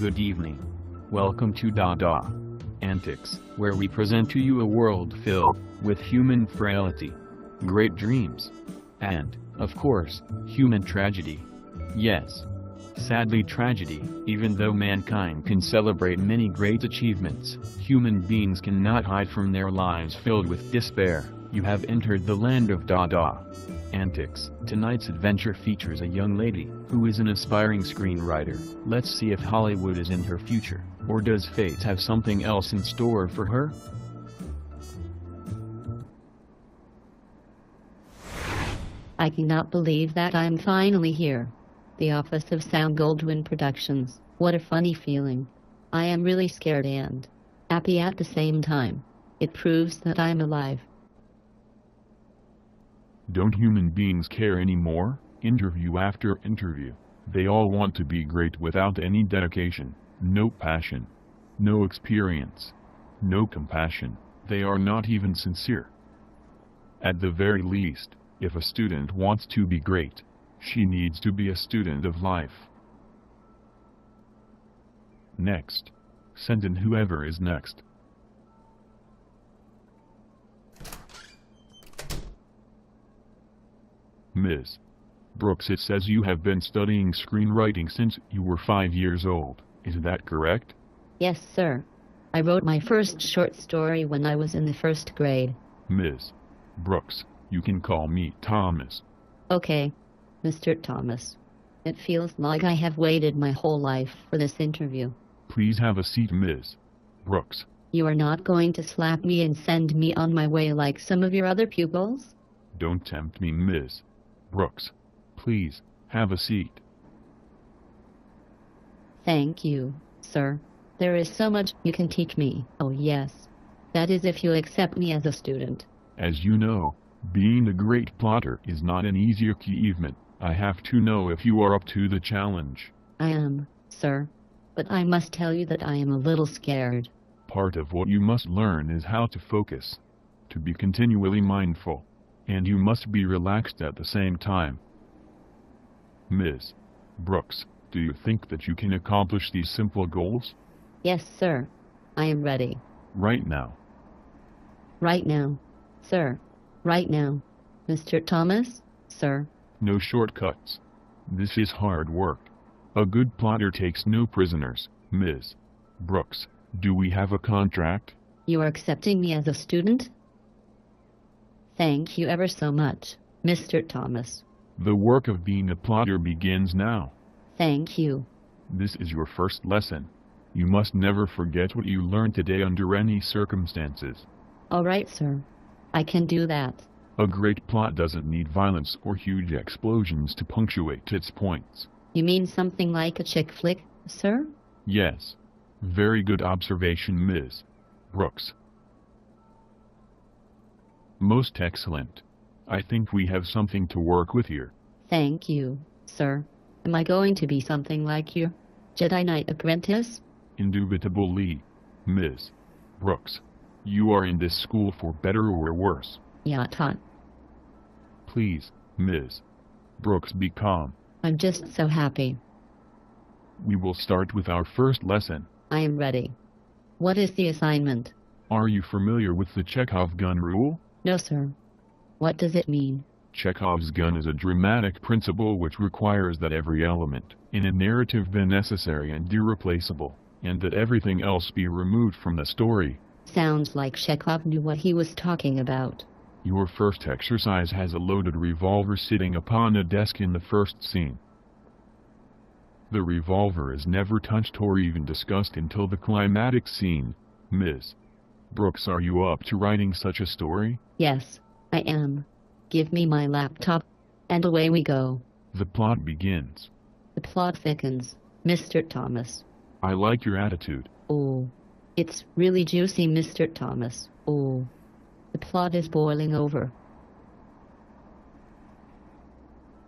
Good evening. Welcome to DaDa Antics, where we present to you a world filled with human frailty, great dreams, and, of course, human tragedy. Yes, sadly tragedy. Even though mankind can celebrate many great achievements, human beings cannot hide from their lives filled with despair. You have entered the land of DaDa Antics. Tonight's adventure features a young lady who is an aspiring screenwriter. Let's see if Hollywood is in her future, or does fate have something else in store for her? I cannot believe that I'm finally here. The office of Sound Goldwyn Productions. What a funny feeling. I am really scared and happy at the same time. It proves that I'm alive. Don't human beings care anymore? Interview after interview, they all want to be great without any dedication, no passion, no experience, no compassion. They are not even sincere. At the very least, if a student wants to be great, she needs to be a student of life. Next. Send in whoever is next. Ms. Brooks, it says you have been studying screenwriting since you were 5 years old. Is that correct? Yes, sir. I wrote my first short story when I was in the first grade. Ms. Brooks, you can call me Thomas. Okay, Mr. Thomas. It feels like I have waited my whole life for this interview. Please have a seat, Ms. Brooks. You are not going to slap me and send me on my way like some of your other pupils? Don't tempt me, Ms. Brooks. Please, have a seat. Thank you, sir. There is so much you can teach me. Oh yes. That is if you accept me as a student. As you know, being a great plotter is not an easy achievement. I have to know if you are up to the challenge. I am, sir. But I must tell you that I am a little scared. Part of what you must learn is how to focus, to be continually mindful, and you must be relaxed at the same time. Ms. Brooks, do you think that you can accomplish these simple goals? Yes, sir. I am ready. Right now. Right now, sir. Right now. Mr. Thomas, sir. No shortcuts. This is hard work. A good plotter takes no prisoners. Ms. Brooks, do we have a contract? You are accepting me as a student? Thank you ever so much, Mr. Thomas. The work of being a plotter begins now. Thank you. This is your first lesson. You must never forget what you learned today under any circumstances. All right, sir. I can do that. A great plot doesn't need violence or huge explosions to punctuate its points. You mean something like a chick flick, sir? Yes. Very good observation, Ms. Brooks. Most excellent. I think we have something to work with here. Thank you, sir. Am I going to be something like your Jedi Knight apprentice? Indubitably, Ms. Brooks. You are in this school for better or worse. Yeah, Todd. Please, Ms. Brooks, be calm. I'm just so happy. We will start with our first lesson. I am ready. What is the assignment? Are you familiar with the Chekhov gun rule? No, sir. What does it mean? Chekhov's gun is a dramatic principle which requires that every element in a narrative be necessary and irreplaceable, and that everything else be removed from the story. Sounds like Chekhov knew what he was talking about. Your first exercise has a loaded revolver sitting upon a desk in the first scene. The revolver is never touched or even discussed until the climatic scene. Ms. Brooks, are you up to writing such a story? Yes, I am. Give me my laptop, and away we go. The plot begins. The plot thickens, Mr. Thomas. I like your attitude. Oh, it's really juicy, Mr. Thomas. Oh, the plot is boiling over.